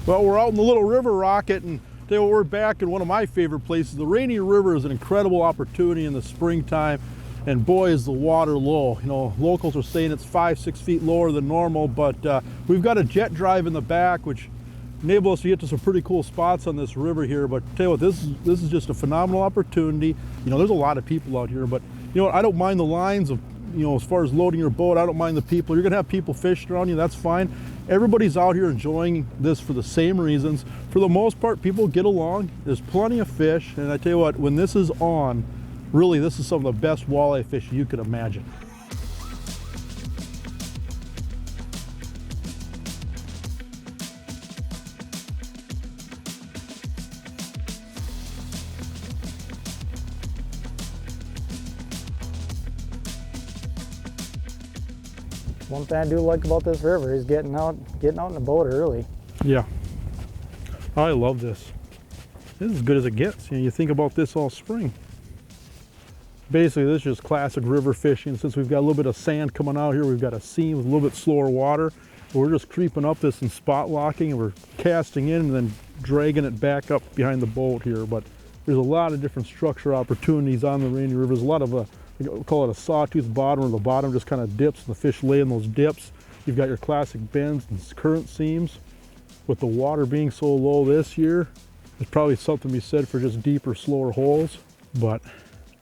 Well, we're out in the little river rocket, and today we're back in one of my favorite places. The Rainy River is an incredible opportunity in the springtime, and boy is the water low. You know, locals are saying it's 5-6 feet lower than normal, but we've got a jet drive in the back, which enables us to get to some pretty cool spots on this river here. But tell you what, this is just a phenomenal opportunity. You know, there's a lot of people out here, but you know what, I don't mind the lines of, you know, as far as loading your boat. I don't mind the people. You're gonna have people fishing around you, that's fine. Everybody's out here enjoying this for the same reasons. For the most part, people get along. There's plenty of fish, and I tell you what, when this is on, really, this is some of the best walleye fish you could imagine. One thing I do like about this river is getting out in the boat early. Yeah, I love this. This is as good as it gets. You know, you think about this all spring. Basically, this is just classic river fishing. Since we've got a little bit of sand coming out here, we've got a seam with a little bit slower water. We're just creeping up this and spot locking, and we're casting in and then dragging it back up behind the boat here. But there's a lot of different structure opportunities on the Rainy River. There's a lot of we call it a sawtooth bottom, where the bottom just kind of dips and the fish lay in those dips. You've got your classic bends and current seams. With the water being so low this year, there's probably something to be said for just deeper, slower holes, but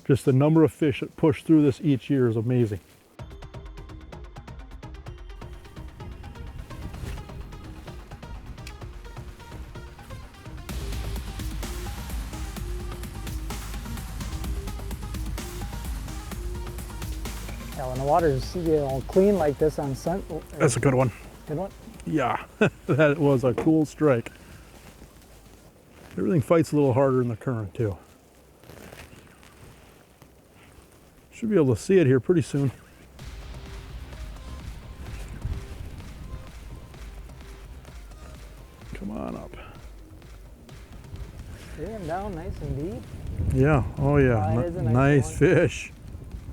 just the number of fish that push through this each year is amazing. Yeah, when the water's, you know, clean like this on sun. That's a good one. Good one. Yeah, that was a cool strike. Everything fights a little harder in the current too. Should be able to see it here pretty soon. Come on up. Getting down nice and deep. Yeah, oh yeah, It is a nice fish.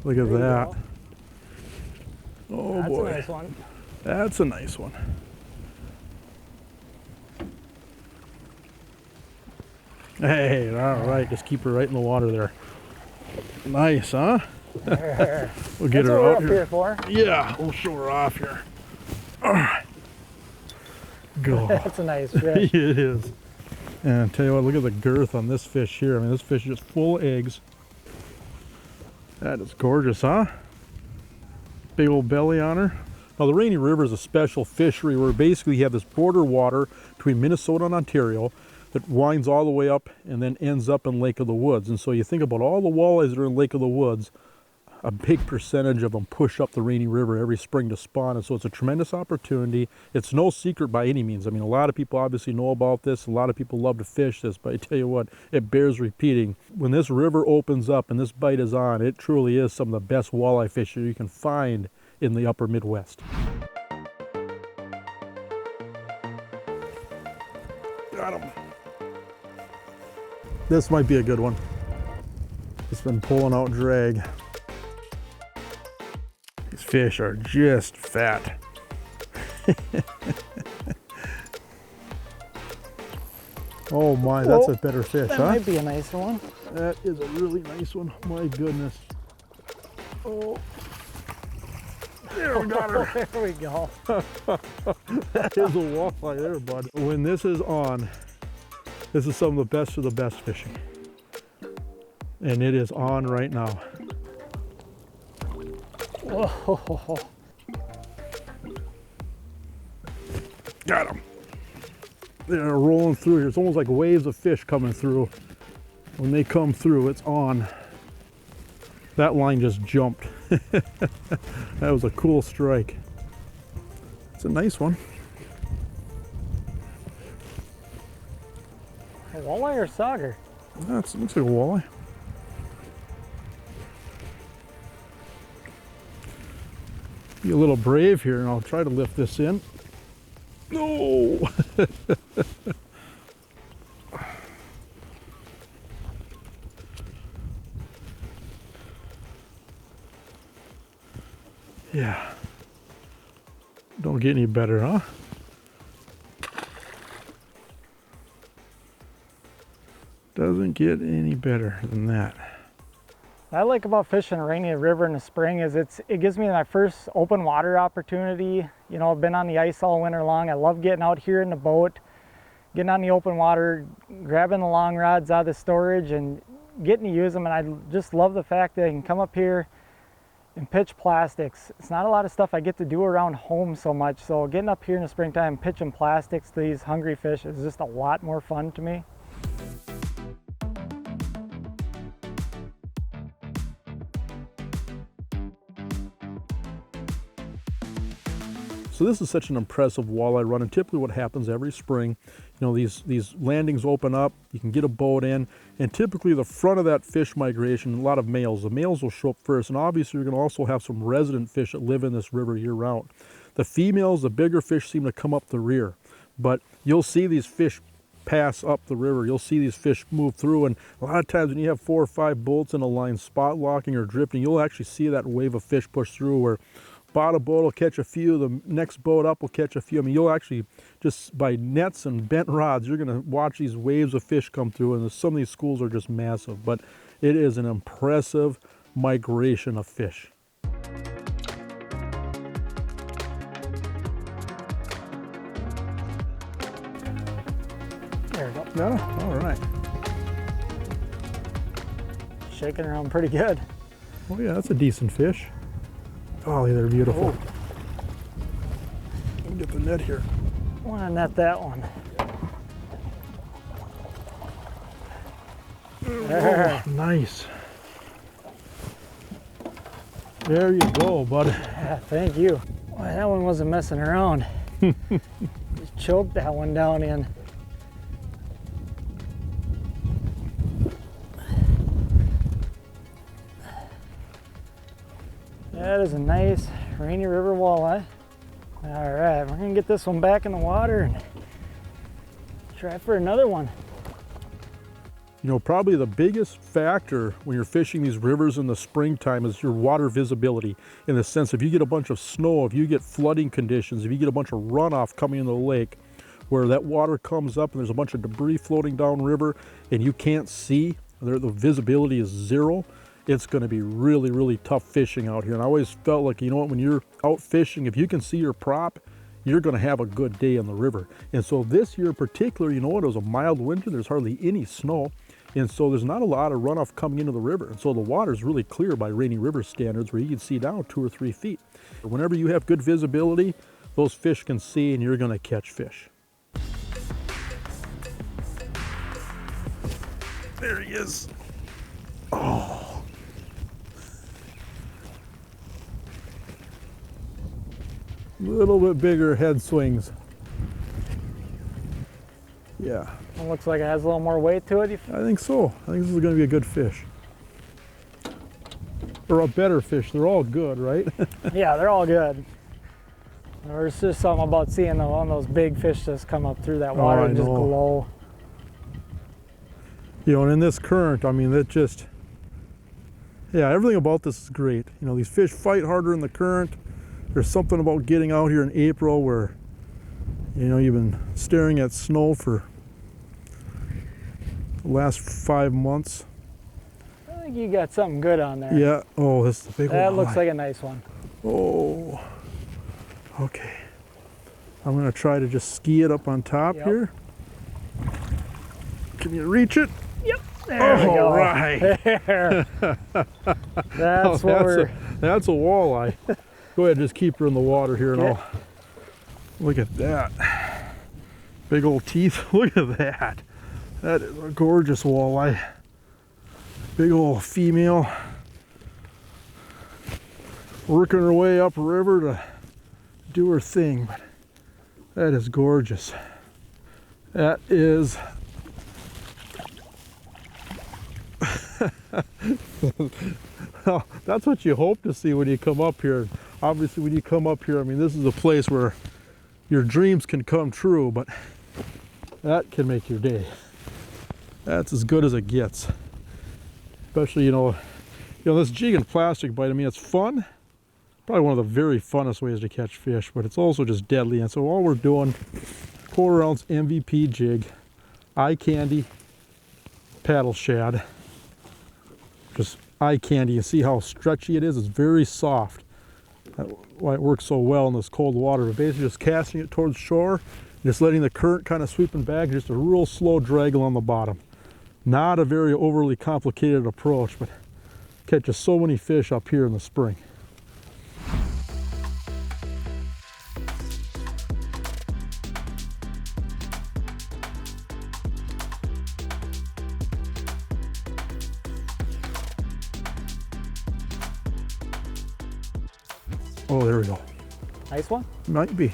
Look at There you that. go. Oh That's boy, a nice one. that's a nice one. Hey, all right, just keep her right in the water there. Nice, huh? There. We'll get That's her what we're out up here. here for. Yeah, we'll show her off here. All right. Go. That's a nice fish. It is. And I tell you what, look at the girth on this fish here. I mean, this fish is just full of eggs. That is gorgeous, huh? Big old belly on her. Now, the Rainy River is a special fishery where basically you have this border water between Minnesota and Ontario that winds all the way up and then ends up in Lake of the Woods. And so you think about all the walleyes that are in Lake of the Woods, a big percentage of them push up the Rainy River every spring to spawn. And so it's a tremendous opportunity. It's no secret by any means. I mean, a lot of people obviously know about this. A lot of people love to fish this, but I tell you what, it bears repeating. When this river opens up and this bite is on, it truly is some of the best walleye fishing you can find in the upper Midwest. Got him. This might be a good one. It's been pulling out drag. These fish are just fat. Oh my, that's a better fish, That huh? might be a nice one. That is a really nice one. My goodness. Oh. There, we got her. There we go. That is a walleye there, bud. When this is on, this is some of the best fishing. And it is on right now. Whoa. Got him. They're rolling through here. It's almost like waves of fish coming through. When they come through, it's on. That line just jumped. That was a cool strike. It's a nice one. A walleye or sauger? That looks like a walleye. Be a little brave here, and I'll try to lift this in. No! Yeah. Don't get any better, huh? Doesn't get any better than that. What I like about fishing a rainy river in the spring is it gives me my first open water opportunity. You know, I've been on the ice all winter long. I love getting out here in the boat, getting on the open water, grabbing the long rods out of the storage and getting to use them. And I just love the fact that I can come up here and pitch plastics. It's not a lot of stuff I get to do around home so much. So getting up here in the springtime pitching plastics to these hungry fish is just a lot more fun to me. So this is such an impressive walleye run, and typically what happens every spring, you know, these landings open up, you can get a boat in, and typically the front of that fish migration, a lot of males, the males will show up first, and obviously you're going to also have some resident fish that live in this river year round. The females, the bigger fish, seem to come up the rear, but you'll see these fish pass up the river, you'll see these fish move through, and a lot of times when you have 4 or 5 boats in a line spot locking or drifting, you'll actually see that wave of fish push through where bottom boat will catch a few, the next boat up will catch a few. I mean, you'll actually, just by nets and bent rods, you're going to watch these waves of fish come through, and some of these schools are just massive, but it is an impressive migration of fish. There we go. Got it? All right. Shaking around pretty good. Oh yeah, that's a decent fish. Oh, they're beautiful. Oh. Let me get the net here. I want to net that one. There. Oh, nice. There you go, buddy. Yeah, thank you. Boy, that one wasn't messing around. Just choked that one down in. That is a nice rainy river walleye. All right, we're gonna get this one back in the water and try for another one. You know, probably the biggest factor when you're fishing these rivers in the springtime is your water visibility. In the sense, if you get a bunch of snow, if you get flooding conditions, if you get a bunch of runoff coming into the lake, where that water comes up and there's a bunch of debris floating downriver and you can't see, the visibility is zero, it's going to be really, really tough fishing out here. And I always felt like, you know what, when you're out fishing, if you can see your prop, you're going to have a good day in the river. And so this year in particular, you know what, it was a mild winter, there's hardly any snow, and so there's not a lot of runoff coming into the river. And so the water is really clear by rainy river standards, where you can see down 2 or 3 feet. Whenever you have good visibility, those fish can see and you're going to catch fish. There he is. Oh. Little bit bigger head swings. Yeah. It looks like it has a little more weight to it. I think so. I think this is going to be a good fish. Or a better fish. They're all good, right? Yeah, they're all good. There's just something about seeing one of those big fish just come up through that water and just glow. You know, and in this current, I mean, that just, yeah, everything about this is great. You know, these fish fight harder in the current. There's something about getting out here in April where, you know, you've been staring at snow for the last 5 months. I think you got something good on there. Yeah. Oh, this is a big one. That looks like a nice one. Oh. Okay. I'm going to try to just ski it up on top here. Can you reach it? Yep. There we go. All right. There. That's that's a walleye. Go ahead, just keep her in the water here, and I'll look at that. Big old teeth. Look at that. That is a gorgeous walleye. Big old female. Working her way upriver to do her thing, but that is gorgeous. That is well, that's what you hope to see when you come up here. Obviously, when you come up here, I mean, this is a place where your dreams can come true, but that can make your day. That's as good as it gets. Especially, you know, this jig and plastic bite, I mean, it's fun. Probably one of the very funnest ways to catch fish, but it's also just deadly. And so all we're doing, 1/4 ounce MVP jig, Eye Candy paddle shad. Just eye candy. You see how stretchy it is? It's very soft. That's why it works so well in this cold water. But basically just casting it towards shore, just letting the current kind of sweeping back, just a real slow drag along the bottom. Not a very overly complicated approach, but catches so many fish up here in the spring. Oh, there we go. Nice one? Might be.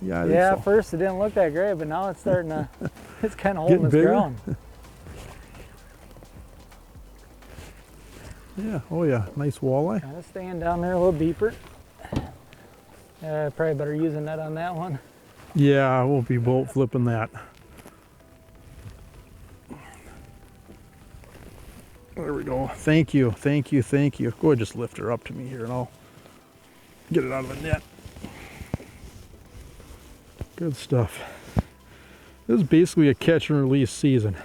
Yeah, I think Yeah, so. at first it didn't look that great, but now it's starting to, it's kind of holding Getting its bigger? ground. Yeah, oh yeah, nice walleye. Kind of staying down there a little deeper. Probably better use a net on that one. Yeah, I won't be boat flipping that. There we go. Thank you, thank you, thank you. Go ahead, just lift her up to me here and I'll get it out of the net. Good stuff. This is basically a catch and release season.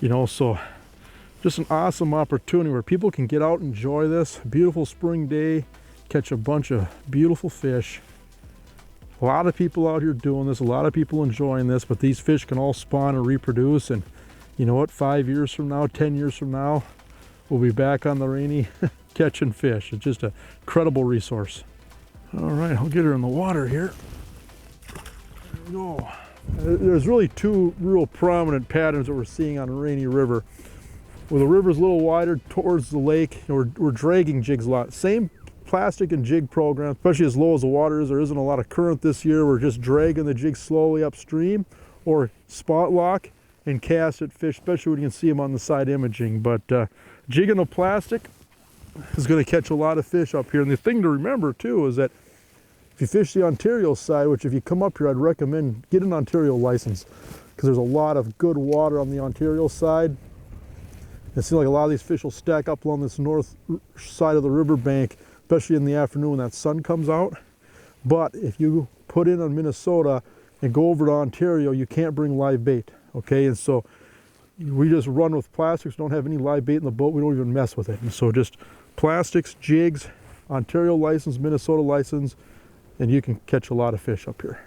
You know, so just an awesome opportunity where people can get out and enjoy this. Beautiful spring day, catch a bunch of beautiful fish. A lot of people out here doing this, a lot of people enjoying this, but these fish can all spawn and reproduce, and you know what, 5 years from now, 10 years from now, we'll be back on the Rainy catching fish. It's just a incredible resource. All right, I'll get her in the water here. There we go. There's really two real prominent patterns that we're seeing on the Rainy River. Where the river's a little wider towards the lake, you know, we're dragging jigs a lot. Same plastic and jig program, especially as low as the water is. There isn't a lot of current this year. We're just dragging the jig slowly upstream, or spot lock and cast at fish, especially when you can see them on the side imaging. But jigging the plastic is going to catch a lot of fish up here. And the thing to remember too is that if you fish the Ontario side, which if you come up here, I'd recommend get an Ontario license, because there's a lot of good water on the Ontario side. It seems like a lot of these fish will stack up along this north side of the riverbank, especially in the afternoon when that sun comes out. But if you put in on Minnesota and go over to Ontario, you can't bring live bait, okay? And so we just run with plastics, don't have any live bait in the boat, we don't even mess with it. And so just plastics, jigs, Ontario license, Minnesota license, and you can catch a lot of fish up here.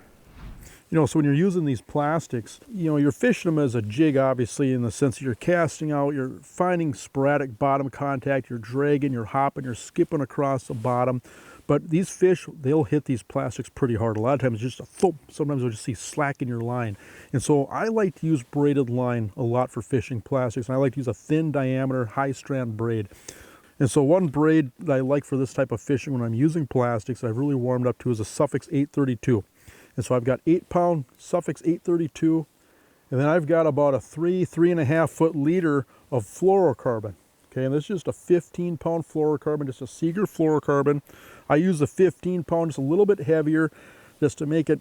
You know, so when you're using these plastics, you know, you're fishing them as a jig, obviously, in the sense that you're casting out, you're finding sporadic bottom contact, you're dragging, you're hopping, you're skipping across the bottom. But these fish, they'll hit these plastics pretty hard. A lot of times it's just a thump. Sometimes you'll just see slack in your line. And so I like to use braided line a lot for fishing plastics. And I like to use a thin diameter, high strand braid. And so one braid that I like for this type of fishing when I'm using plastics I've really warmed up to is a Suffix 832. And so I've got 8-pound Suffix 832, and then I've got about a 3.5 foot leader of fluorocarbon. Okay, and this is just a 15-pound fluorocarbon, just a Seeger fluorocarbon. I use the 15-pound, just a little bit heavier, just to make it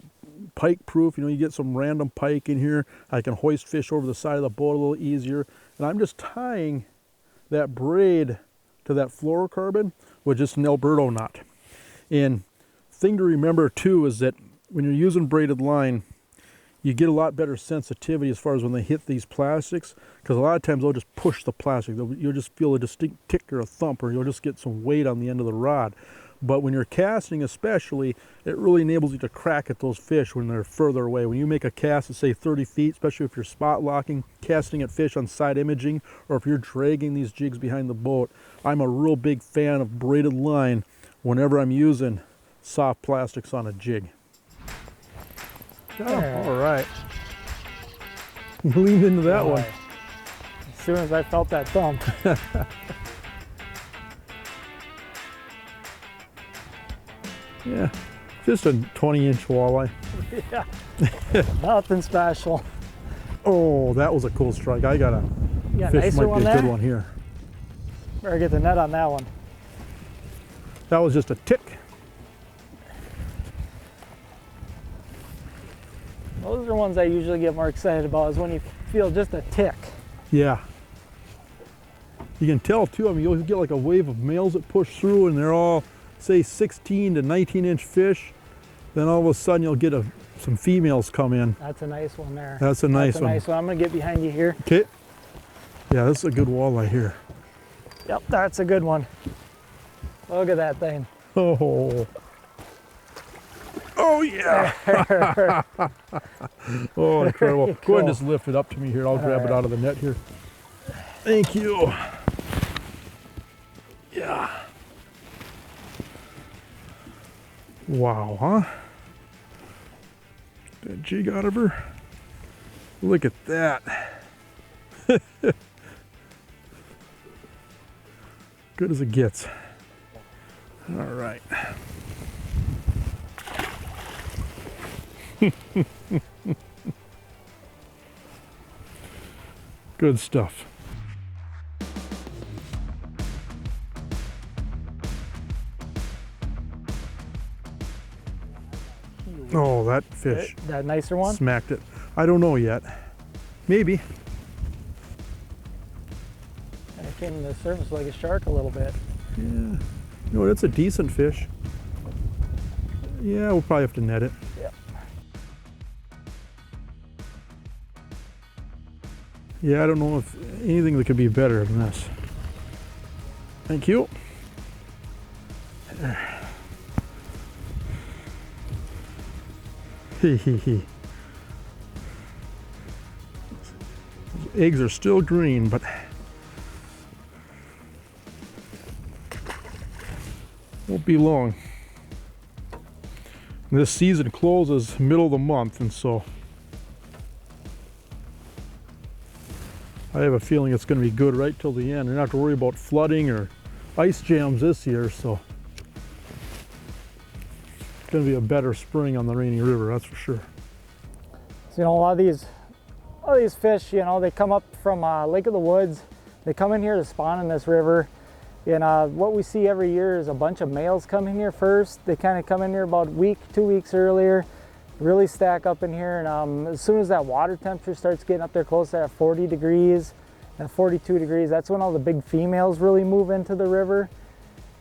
pike proof. You know, you get some random pike in here. I can hoist fish over the side of the boat a little easier. And I'm just tying that braid to that fluorocarbon with just an Alberto knot. And thing to remember too is that when you're using braided line, you get a lot better sensitivity as far as when they hit these plastics, because a lot of times they'll just push the plastic. You'll just feel a distinct tick or a thump, or you'll just get some weight on the end of the rod. But when you're casting especially, it really enables you to crack at those fish when they're further away. When you make a cast at say 30 feet, especially if you're spot locking, casting at fish on side imaging, or if you're dragging these jigs behind the boat, I'm a real big fan of braided line whenever I'm using soft plastics on a jig. Oh, all right. You leaned into that one. As soon as I felt that thump. Yeah, just a 20-inch walleye. Yeah, nothing special. Oh, that was a cool strike. I got a fish, might be a good one here. Better get the net on that one. That was just a tick. Those are ones I usually get more excited about, is when you feel just a tick. Yeah. You can tell too, I mean, you'll get like a wave of males that push through and they're all, say, 16 to 19-inch fish. Then all of a sudden you'll get a some females come in. That's a nice one there. That's a nice one. Nice one. I'm gonna get behind you here. Okay. Yeah, this is a good walleye here. Yep, that's a good one. Look at that thing. Oh. Oh yeah. Oh, incredible. Go ahead and just lift it up to me here. I'll grab it out of the net here. Thank you. Yeah. Wow, huh? That jig out of her. Look at that. Good as it gets. All right. Good stuff. Oh, that fish. That nicer one? Smacked it. I don't know yet. Maybe. And it came to the surface like a shark a little bit. Yeah. No, that's a decent fish. Yeah, we'll probably have to net it. Yep. Yeah, I don't know if anything that could be better than this. Thank you. Hee. Eggs are still green, but won't be long. This season closes middle of the month, and so I have a feeling it's going to be good right till the end. You don't have to worry about flooding or ice jams this year, so it's going to be a better spring on the Rainy River, that's for sure. So, you know, a lot of these fish, you know, they come up from Lake of the Woods. They come in here to spawn in this river. And what we see every year is a bunch of males come in here first. They kind of come in here about a week, 2 weeks earlier, really stack up in here. And as soon as that water temperature starts getting up there close to that 40 degrees, and 42 degrees, that's when all the big females really move into the river.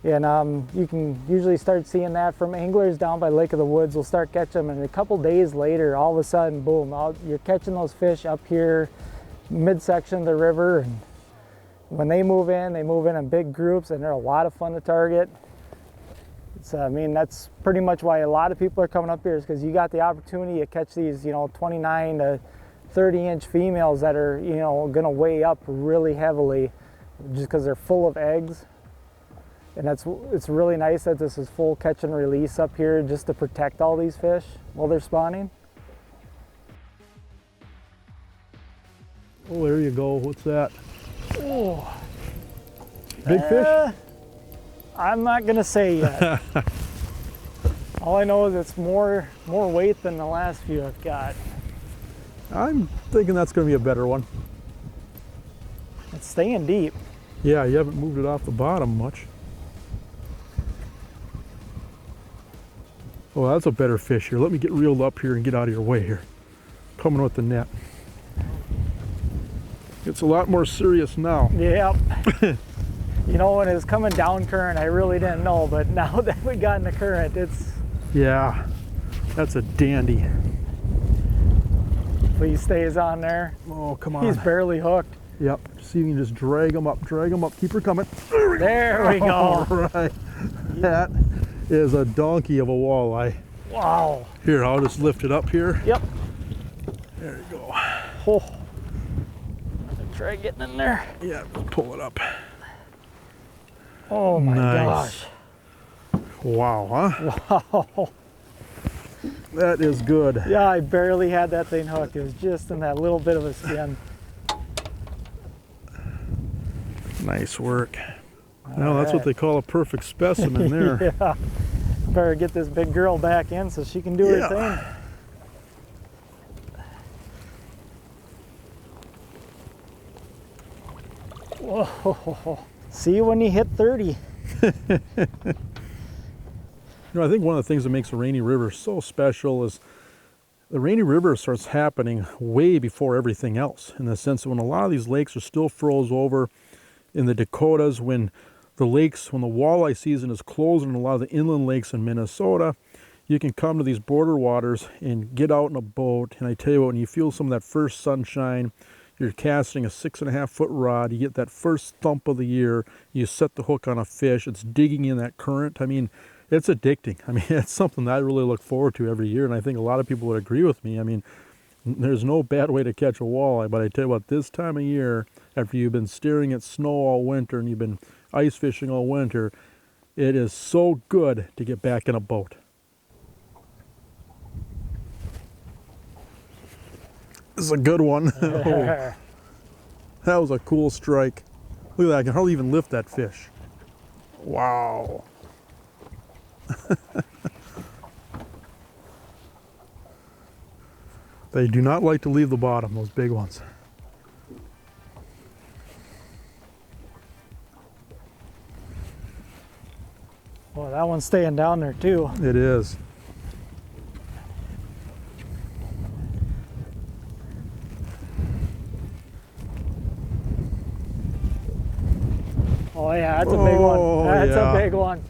And you can usually start seeing that from anglers down by Lake of the Woods. Will start catching them, and a couple days later, all of a sudden, boom, you're catching those fish up here, midsection of the river. And when they move in big groups, and they're a lot of fun to target. It's, I mean, that's pretty much why a lot of people are coming up here, is because you got the opportunity to catch these, you know, 29 to 30-inch females that are, you know, gonna weigh up really heavily just because they're full of eggs. And it's really nice that this is full catch and release up here just to protect all these fish while they're spawning. Oh, there you go. What's that? Oh, big fish? I'm not gonna say yet. All I know is it's more weight than the last few I've got. I'm thinking that's going to be a better one. It's staying deep. Yeah, you haven't moved it off the bottom much. Oh, that's a better fish here. Let me get reeled up here and get out of your way here. Coming with the net. It's a lot more serious now. Yep. You know, when it was coming down current, I really didn't know, but now that we got in the current, it's... Yeah, that's a dandy. But he stays on there. Oh, come on. He's barely hooked. Yep, see, you can just drag them up, keep her coming. There we go. All right, that is a donkey of a walleye. Wow. Here, I'll just lift it up here. Yep. There you go. Oh. Try getting in there. Yeah, just pull it up. Oh my nice. gosh. Wow, huh? Wow. That is good. Yeah, I barely had that thing hooked. It was just in that little bit of a skin. Nice work. Now that's what they call a perfect specimen there. Yeah. Better get this big girl back in so she can do her thing. Whoa. See you when you hit 30. You know, I think one of the things that makes the Rainy River so special is the Rainy River starts happening way before everything else, in the sense that when a lot of these lakes are still froze over in the Dakotas, when the walleye season is closing in a lot of the inland lakes in Minnesota, you can come to these border waters and get out in a boat, and I tell you what, when you feel some of that first sunshine, you're casting a 6.5 foot rod, you get that first thump of the year, you set the hook on a fish, it's digging in that current. I mean, it's addicting. I mean, it's something that I really look forward to every year, and I think a lot of people would agree with me. I mean, there's no bad way to catch a walleye, but I tell you what, this time of year, after you've been staring at snow all winter and you've been ice fishing all winter, it is so good to get back in a boat. This is a good one. Oh, that was a cool strike. Look at that, I can hardly even lift that fish. Wow. They do not like to leave the bottom, those big ones. Well, that one's staying down there too. It is. Oh yeah, that's a big one. That's yeah. a big one.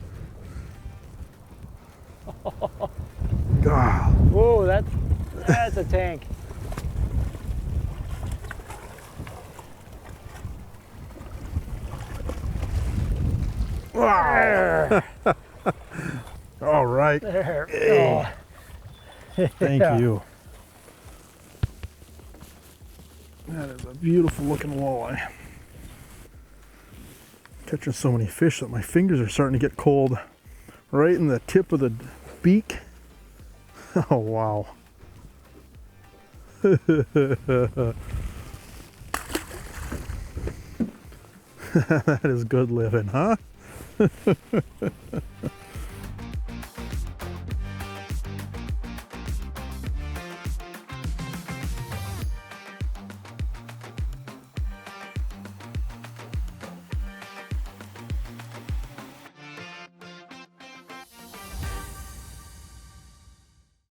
God. Whoa, that's a tank. Wow. All right. There. Hey. Oh. Thank Yeah. you. That is a beautiful looking walleye. Catching so many fish that my fingers are starting to get cold right in the tip of the beak. Oh, wow. That is good living, huh?